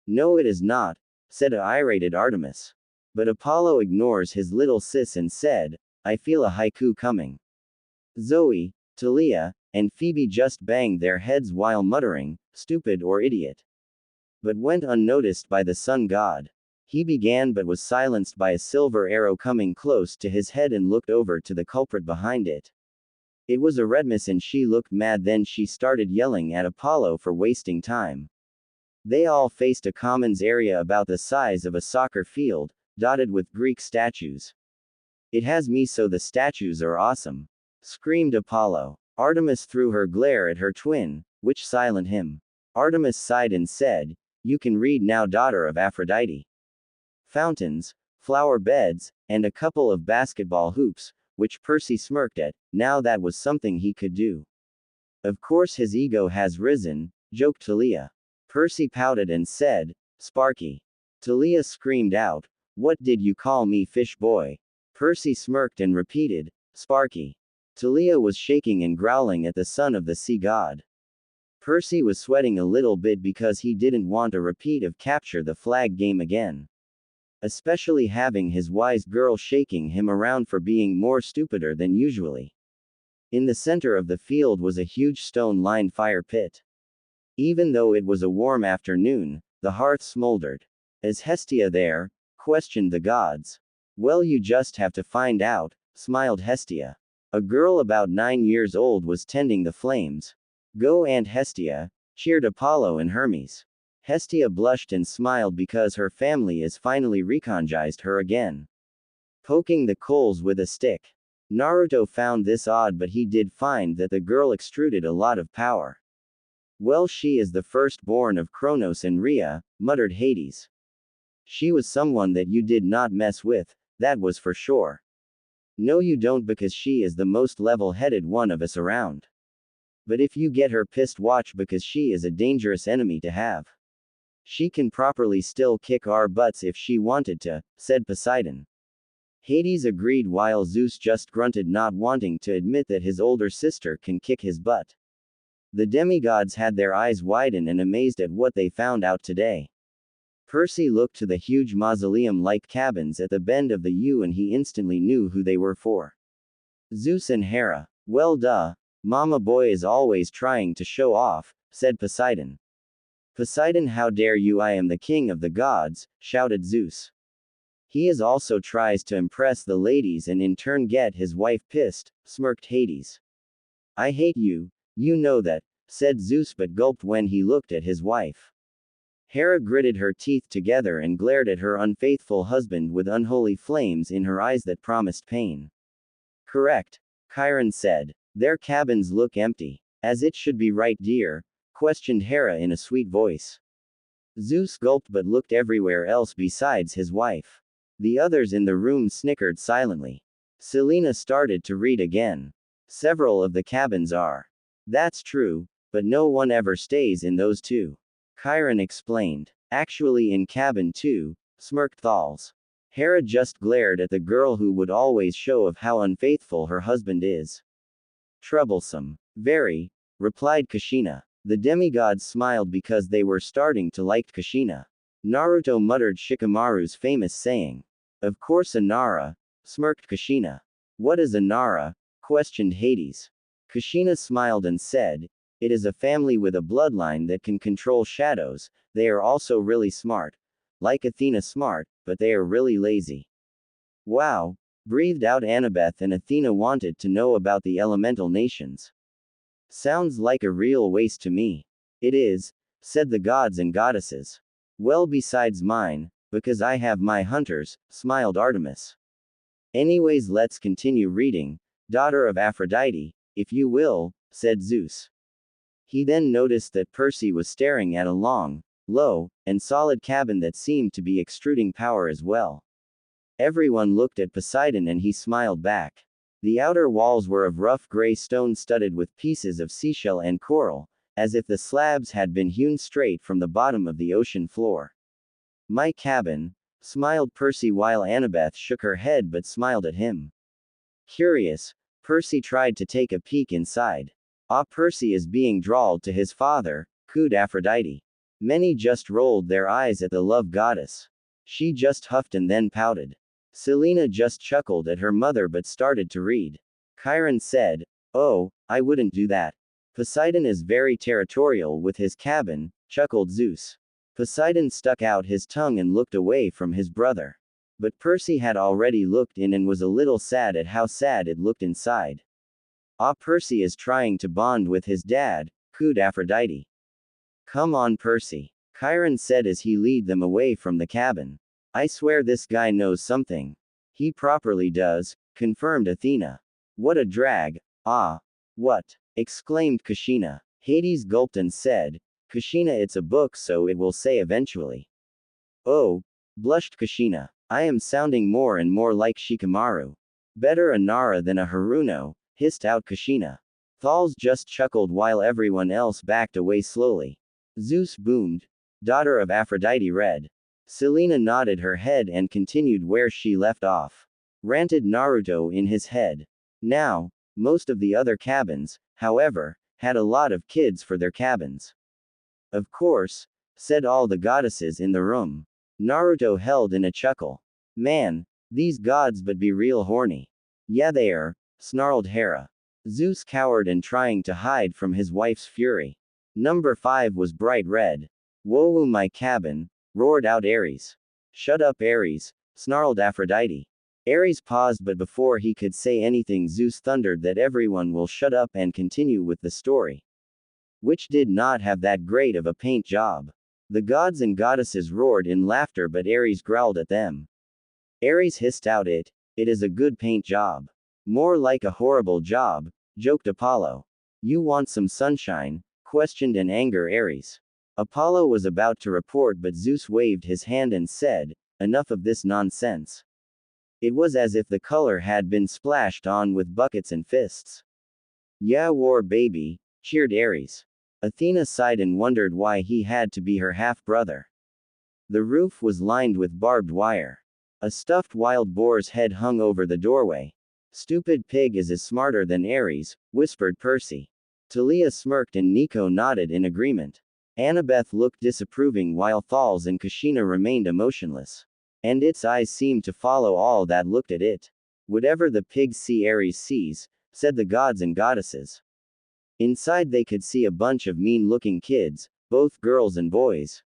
No, it is not, said a irate Artemis. But Apollo ignores his little sis and said, I feel a haiku coming. Zoe, Talia, and Phoebe just banged their heads while muttering, stupid or idiot. But went unnoticed by the sun god. He began but was silenced by a silver arrow coming close to his head and looked over to the culprit behind it. It was Artemis and she looked mad, then she started yelling at Apollo for wasting time. They all faced a commons area about the size of a soccer field, dotted with Greek statues. It has me so the statues are awesome, screamed Apollo. Artemis threw her glare at her twin, which silenced him. Artemis sighed and said, You can read now, daughter of Aphrodite. Fountains, flower beds, and a couple of basketball hoops, which Percy smirked at. Now that was something he could do. Of course his ego has risen, joked Talia. Percy pouted and said, Sparky. Talia screamed out, What did you call me, fish boy? Percy smirked and repeated, Sparky. Talia was shaking and growling at the son of the sea god. Percy was sweating a little bit because he didn't want a repeat of capture the flag game again. Especially having his wise girl shaking him around for being more stupider than usually. In the center of the field was a huge stone-lined fire pit. Even though it was a warm afternoon, the hearth smoldered. Is Hestia there? Questioned the gods. Well, you just have to find out, smiled Hestia. A girl about 9 years old was tending the flames. Go, Aunt Hestia, cheered Apollo and Hermes. Hestia blushed and smiled because her family is finally recognized her again. Poking the coals with a stick. Naruto found this odd, but he did find that the girl extruded a lot of power. Well, she is the firstborn of Kronos and Rhea, muttered Hades. She was someone that you did not mess with, that was for sure. No, you don't, because she is the most level-headed one of us around. But if you get her pissed, watch, because she is a dangerous enemy to have. She can properly still kick our butts if she wanted to, said Poseidon. Hades agreed while Zeus just grunted, not wanting to admit that his older sister can kick his butt. The demigods had their eyes widen and amazed at what they found out today. Percy looked to the huge mausoleum-like cabins at the bend of the U and he instantly knew who they were for. Zeus and Hera. Well duh, Mama Boy is always trying to show off, said Poseidon. Poseidon, how dare you, I am the king of the gods, shouted Zeus. He is also tries to impress the ladies and in turn get his wife pissed, smirked Hades. I hate you, you know that, said Zeus but gulped when he looked at his wife. Hera gritted her teeth together and glared at her unfaithful husband with unholy flames in her eyes that promised pain. Correct, Chiron said. Their cabins look empty. As it should be, right, dear? Questioned Hera in a sweet voice. Zeus gulped but looked everywhere else besides his wife. The others in the room snickered silently. Selena started to read again. Several of the cabins are. That's true, but no one ever stays in those two. Chiron explained. Actually, in cabin 2, smirked Thales. Hera just glared at the girl who would always show of how unfaithful her husband is. Troublesome. Very, replied Kushina. The demigods smiled because they were starting to like Kushina. Naruto muttered Shikamaru's famous saying. Of course, Anara, smirked Kushina. What is Anara? Questioned Hades. Kushina smiled and said, It is a family with a bloodline that can control shadows. They are also really smart. Like Athena smart, but they are really lazy. Wow, breathed out Annabeth, and Athena wanted to know about the elemental nations. Sounds like a real waste to me. It is, said the gods and goddesses. Well, besides mine, because I have my hunters, smiled Artemis. Anyways, let's continue reading, daughter of Aphrodite, if you will, said Zeus. He then noticed that Percy was staring at a long, low, and solid cabin that seemed to be extruding power as well. Everyone looked at Poseidon and he smiled back. The outer walls were of rough gray stone studded with pieces of seashell and coral, as if the slabs had been hewn straight from the bottom of the ocean floor. My cabin, smiled Percy while Annabeth shook her head but smiled at him. Curious, Percy tried to take a peek inside. Ah, Percy is being drawled to his father, cooed Aphrodite. Many just rolled their eyes at the love goddess. She just huffed and then pouted. Selena just chuckled at her mother but started to read. Chiron said, "Oh, I wouldn't do that. Poseidon is very territorial with his cabin," chuckled Zeus. Poseidon stuck out his tongue and looked away from his brother. But Percy had already looked in and was a little sad at how sad it looked inside. Ah, Percy is trying to bond with his dad, cooed Aphrodite. Come on, Percy, Chiron said as he led them away from the cabin. I swear this guy knows something. He properly does, confirmed Athena. What a drag. Ah. What? Exclaimed Kushina. Hades gulped and said, Kushina, it's a book, so it will say eventually. Oh, blushed Kushina. I am sounding more and more like Shikamaru. Better a Nara than a Haruno, hissed out Kushina. Thals just chuckled while everyone else backed away slowly. Zeus boomed. Daughter of Aphrodite read. Selena nodded her head and continued where she left off. Ranted Naruto in his head. Now, most of the other cabins, however, had a lot of kids for their cabins. Of course, said all the goddesses in the room. Naruto held in a chuckle. Man, these gods but be real horny. Yeah they are, snarled Hera. Zeus cowered and trying to hide from his wife's fury. Number 5 was bright red. Whoa, my cabin, roared out Ares. Shut up, Ares, snarled Aphrodite. Ares paused, but before he could say anything Zeus thundered that everyone will shut up and continue with the story. Which did not have that great of a paint job. The gods and goddesses roared in laughter, but Ares growled at them. Ares hissed out, it is a good paint job. More like a horrible job, joked Apollo. You want some sunshine? Questioned in anger Ares. Apollo was about to report, but Zeus waved his hand and said, enough of this nonsense. It was as if the color had been splashed on with buckets and fists. Yeah, war baby, cheered Ares. Athena sighed and wondered why he had to be her half-brother. The roof was lined with barbed wire. A stuffed wild boar's head hung over the doorway. Stupid pig is smarter than Ares, whispered Percy. Talia smirked and Nico nodded in agreement. Annabeth looked disapproving while Thals and Kushina remained emotionless. And its eyes seemed to follow all that looked at it. Whatever the pigs see Ares sees, said the gods and goddesses. Inside they could see a bunch of mean-looking kids, both girls and boys.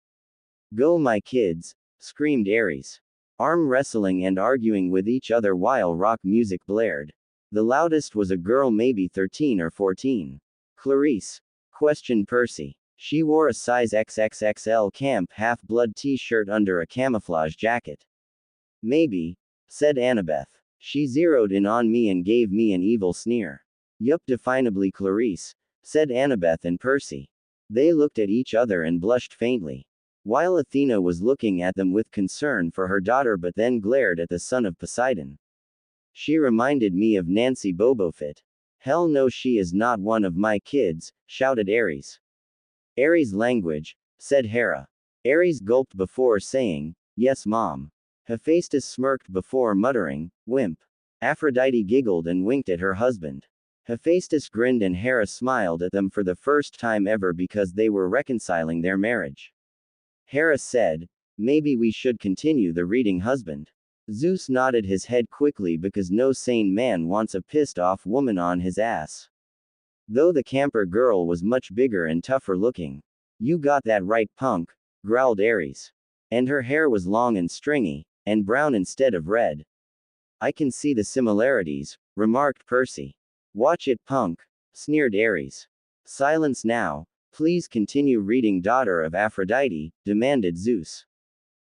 Go my kids, screamed Ares. Arm wrestling and arguing with each other while rock music blared. The loudest was a girl maybe 13 or 14. Clarice? Questioned Percy. She wore a size XXXL Camp Half-Blood t-shirt under a camouflage jacket. Maybe, said Annabeth. She zeroed in on me and gave me an evil sneer. Yup, definably Clarice, said Annabeth and Percy. They looked at each other and blushed faintly. While Athena was looking at them with concern for her daughter but then glared at the son of Poseidon. She reminded me of Nancy Bobofit. Hell no, she is not one of my kids, shouted Ares. Ares language, said Hera. Ares gulped before saying, yes mom. Hephaestus smirked before muttering, wimp. Aphrodite giggled and winked at her husband. Hephaestus grinned and Hera smiled at them for the first time ever because they were reconciling their marriage. Hera said, maybe we should continue the reading, husband. Zeus nodded his head quickly because no sane man wants a pissed-off woman on his ass. Though the camper girl was much bigger and tougher looking. You got that right, punk, growled Ares. And her hair was long and stringy, and brown instead of red. I can see the similarities, remarked Percy. Watch it, punk, sneered Ares. Silence now, please continue reading, daughter of Aphrodite, demanded Zeus.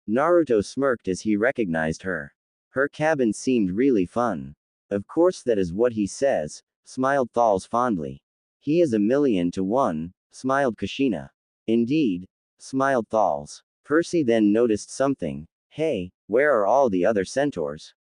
Naruto smirked as he recognized her. Her cabin seemed really fun. Of course that is what he says, smiled Thals fondly. He is 1,000,000 to 1, smiled Kushina. Indeed, smiled Thals. Percy then noticed something. Hey, where are all the other centaurs?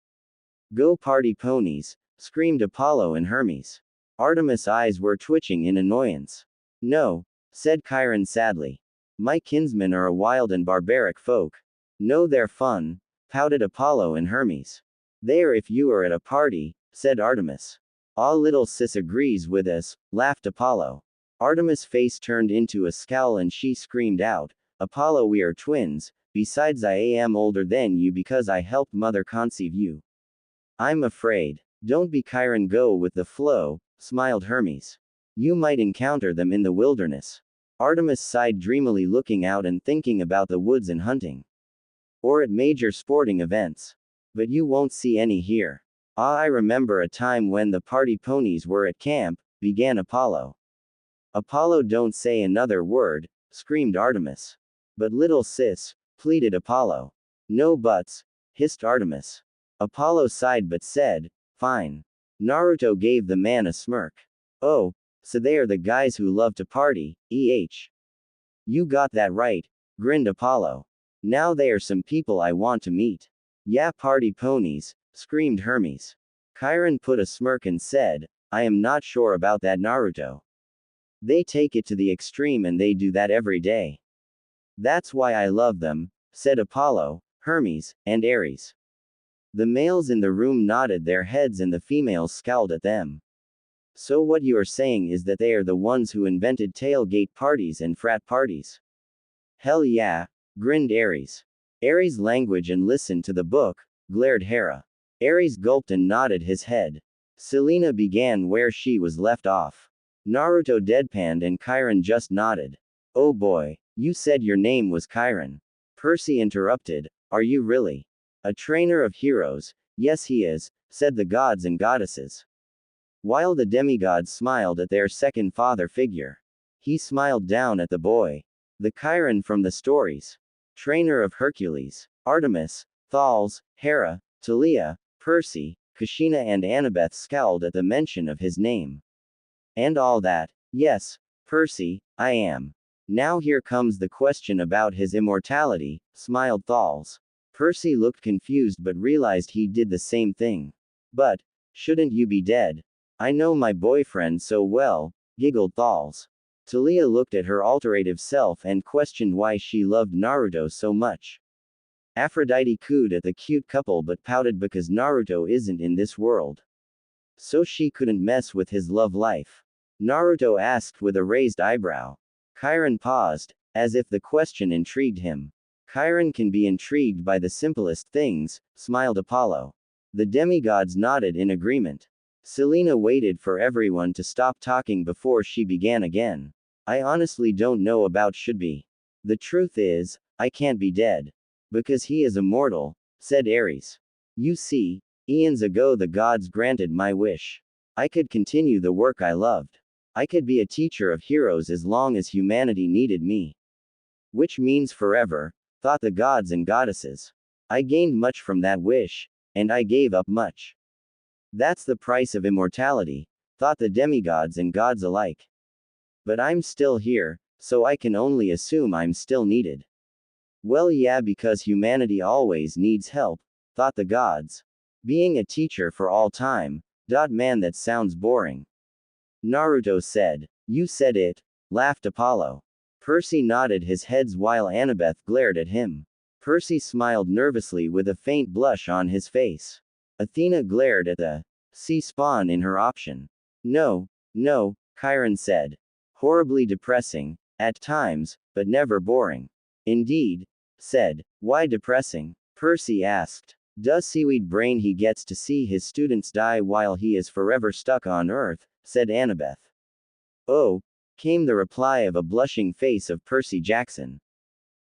Go party ponies, screamed Apollo and Hermes. Artemis' eyes were twitching in annoyance. No, said Chiron sadly. My kinsmen are a wild and barbaric folk. No, they're fun, pouted Apollo and Hermes. There if you are at a party, said Artemis. All little sis agrees with us, laughed Apollo. Artemis' face turned into a scowl and she screamed out, Apollo, we are twins, besides I am older than you because I helped mother conceive you. I'm afraid. Don't be Chiron, go with the flow, smiled Hermes. You might encounter them in the wilderness. Artemis sighed dreamily, looking out and thinking about the woods and hunting. Or at major sporting events. But you won't see any here. Ah, I remember a time when the party ponies were at camp, began Apollo. Apollo, don't say another word, screamed Artemis. But little sis, pleaded Apollo. No buts, hissed Artemis. Apollo sighed but said, fine. Naruto gave the man a smirk. Oh, so they are the guys who love to party, You got that right, grinned Apollo. Now they are some people I want to meet. Yeah, party ponies, screamed Hermes. Chiron put a smirk and said, I am not sure about that, Naruto. They take it to the extreme and they do that every day. That's why I love them, said Apollo, Hermes, and Ares. The males in the room nodded their heads and the females scowled at them. So what you are saying is that they are the ones who invented tailgate parties and frat parties? Hell yeah, grinned Ares. Ares language and listen to the book, glared Hera. Ares gulped and nodded his head. Selena began where she was left off. Naruto deadpanned and Chiron just nodded. Oh boy, you said your name was Chiron. Percy interrupted, are you really? A trainer of heroes? Yes he is, said the gods and goddesses. While the demigods smiled at their second father figure. He smiled down at the boy. The Chiron from the stories. Trainer of Hercules, Artemis, Thales, Hera, Talia, Percy, Kushina and Annabeth scowled at the mention of his name. And all that. Yes, Percy, I am. Now here comes the question about his immortality, smiled Thales. Percy looked confused but realized he did the same thing. But, shouldn't you be dead? I know my boyfriend so well, giggled Thales. Talia looked at her alternative self and questioned why she loved Naruto so much. Aphrodite cooed at the cute couple but pouted because Naruto isn't in this world. So she couldn't mess with his love life. Naruto asked with a raised eyebrow. Chiron paused, as if the question intrigued him. Chiron can be intrigued by the simplest things, smiled Apollo. The demigods nodded in agreement. Selena waited for everyone to stop talking before she began again. I honestly don't know about should be. The truth is, I can't be dead. Because he is immortal, said Ares. You see, eons ago the gods granted my wish. I could continue the work I loved. I could be a teacher of heroes as long as humanity needed me. Which means forever, thought the gods and goddesses. I gained much from that wish, and I gave up much. That's the price of immortality, thought the demigods and gods alike. But I'm still here, so I can only assume I'm still needed. Well yeah, because humanity always needs help, thought the gods. Being a teacher for all time, man that sounds boring. Naruto said. You said it, laughed Apollo. Percy nodded his head while Annabeth glared at him. Percy smiled nervously with a faint blush on his face. Athena glared at the sea spawn in her option. No, Chiron said. Horribly depressing, at times, but never boring. Indeed, said. Why depressing? Percy asked. Does seaweed brain he gets to see his students die while he is forever stuck on Earth, said Annabeth. Oh, came the reply of a blushing face of Percy Jackson.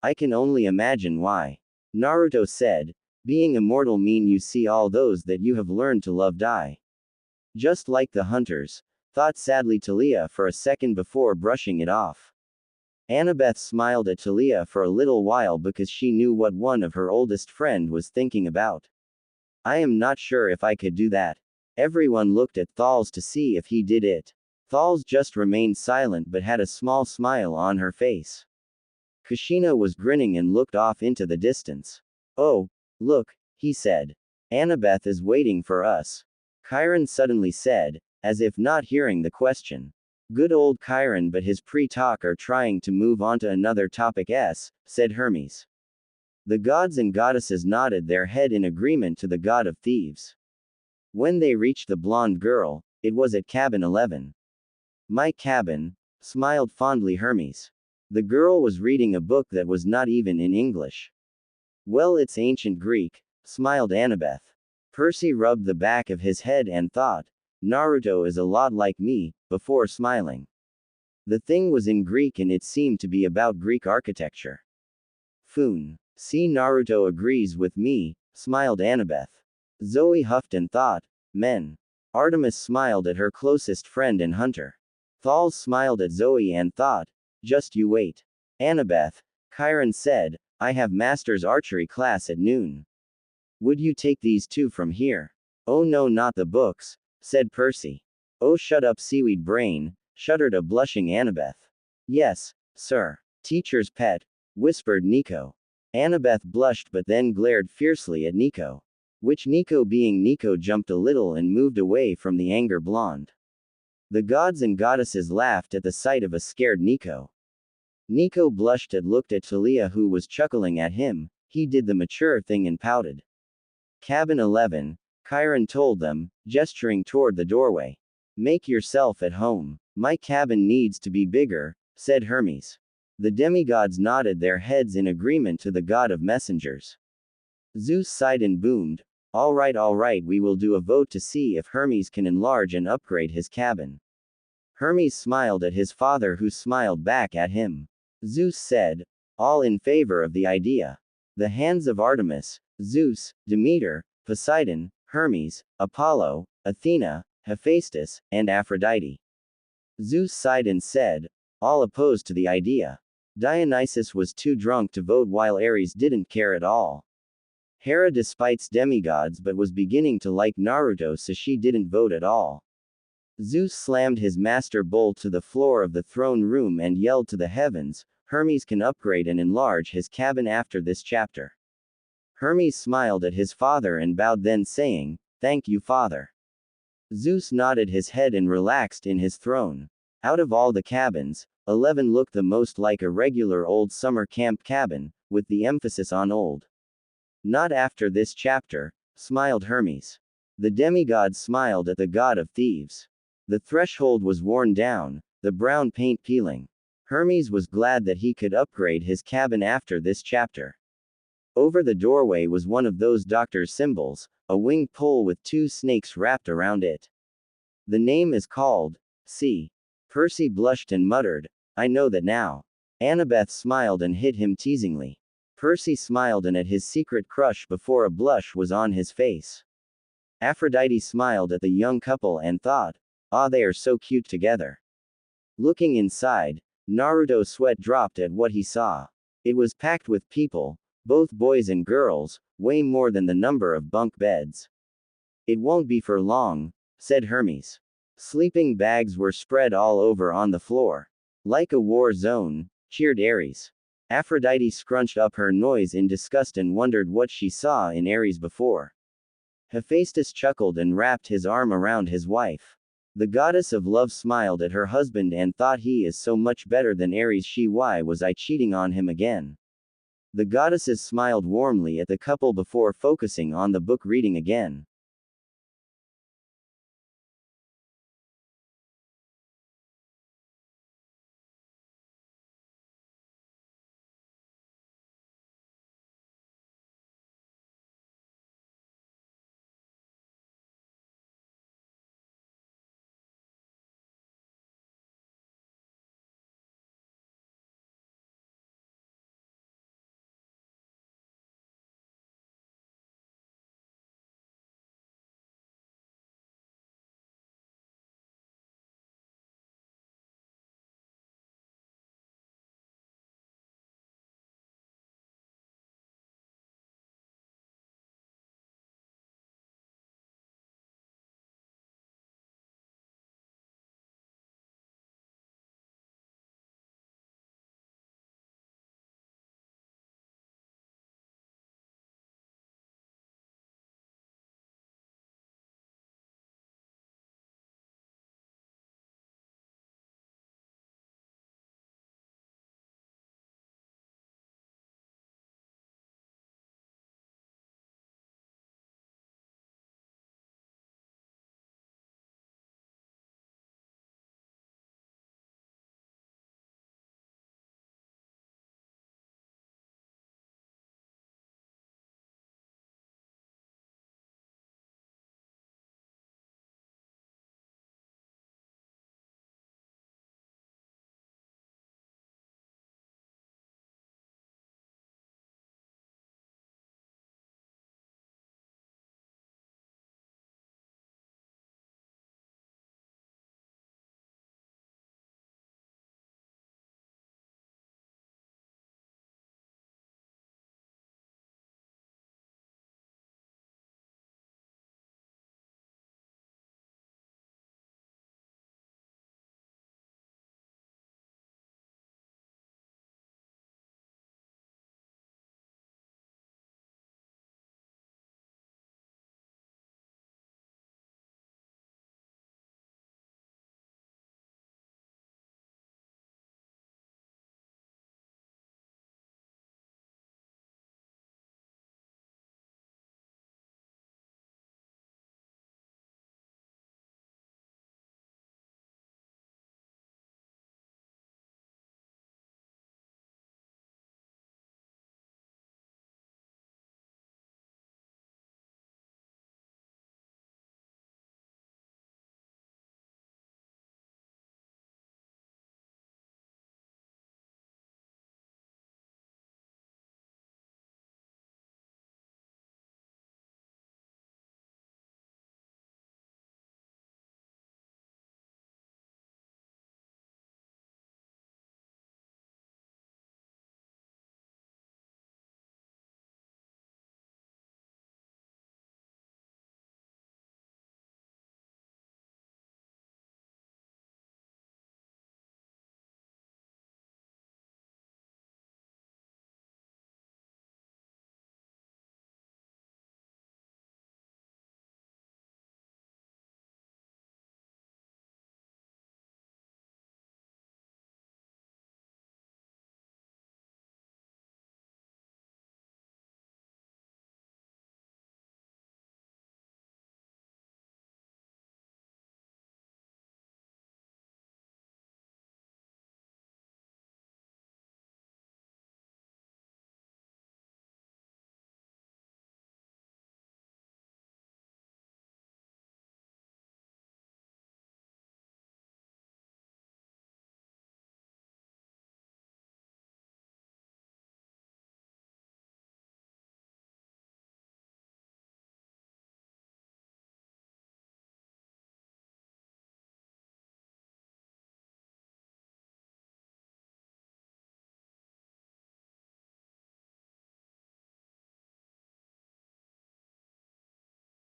I can only imagine why. Naruto said, being immortal mean you see all those that you have learned to love die. Just like the hunters, thought sadly Talia for a second before brushing it off. Annabeth smiled at Talia for a little while because she knew what one of her oldest friend was thinking about. I am not sure if I could do that. Everyone looked at Thales to see if he did it. Thales just remained silent but had a small smile on her face. Kushina was grinning and looked off into the distance. Oh, look, he said. Annabeth is waiting for us. Chiron suddenly said, as if not hearing the question. Good old Chiron, but his pre-talk are trying to move on to another topic said Hermes. The gods and goddesses nodded their head in agreement to the god of thieves. When they reached the blonde girl, it was at cabin 11. My cabin, smiled fondly Hermes. The girl was reading a book that was not even in English. Well, it's ancient Greek, smiled Annabeth. Percy rubbed the back of his head and thought, Naruto is a lot like me, before smiling. The thing was in Greek and it seemed to be about Greek architecture. Foon. See, Naruto agrees with me, smiled Annabeth. Zoe huffed and thought, men. Artemis smiled at her closest friend and hunter. Thals smiled at Zoe and thought, just you wait. Annabeth, Chiron said, I have master's archery class at noon. Would you take these two from here? Oh no, not the books, said Percy. Oh shut up seaweed brain, shuddered a blushing Annabeth. Yes, sir. Teacher's pet, whispered Nico. Annabeth blushed but then glared fiercely at Nico. Which Nico being Nico jumped a little and moved away from the anger blonde. The gods and goddesses laughed at the sight of a scared Nico. Nico blushed and looked at Talia who was chuckling at him. He did the mature thing and pouted. Cabin 11, Chiron told them, gesturing toward the doorway. Make yourself at home. My cabin needs to be bigger, said Hermes. The demigods nodded their heads in agreement to the god of messengers. Zeus sighed and boomed, all right, we will do a vote to see if Hermes can enlarge and upgrade his cabin. Hermes smiled at his father who smiled back at him. Zeus said, all in favor of the idea. The hands of Artemis, Zeus, Demeter, Poseidon, Hermes, Apollo, Athena, Hephaestus, and Aphrodite. Zeus sighed and said, all opposed to the idea. Dionysus was too drunk to vote while Ares didn't care at all. Hera despites demigods but was beginning to like Naruto, so she didn't vote at all. Zeus slammed his master bolt to the floor of the throne room and yelled to the heavens, Hermes can upgrade and enlarge his cabin after this chapter. Hermes smiled at his father and bowed, then saying, thank you, father. Zeus nodded his head and relaxed in his throne. Out of all the cabins, 11 looked the most like a regular old summer camp cabin, with the emphasis on old. Not after this chapter, smiled Hermes. The demigods smiled at the god of thieves. The threshold was worn down, the brown paint peeling. Hermes was glad that he could upgrade his cabin after this chapter. Over the doorway was one of those doctor's symbols, a winged pole with two snakes wrapped around it. The name is called, see. Percy blushed and muttered, I know that now. Annabeth smiled and hit him teasingly. Percy smiled and at his secret crush before a blush was on his face. Aphrodite smiled at the young couple and thought, ah, they are so cute together. Looking inside, Naruto sweat dropped at what he saw. It was packed with people, both boys and girls, way more than the number of bunk beds. It won't be for long, said Hermes. Sleeping bags were spread all over on the floor. Like a war zone, cheered Ares. Aphrodite scrunched up her nose in disgust and wondered what she saw in Ares before. Hephaestus chuckled and wrapped his arm around his wife. The goddess of love smiled at her husband and thought he is so much better than Ares, why was I cheating on him again? The goddesses smiled warmly at the couple before focusing on the book reading again.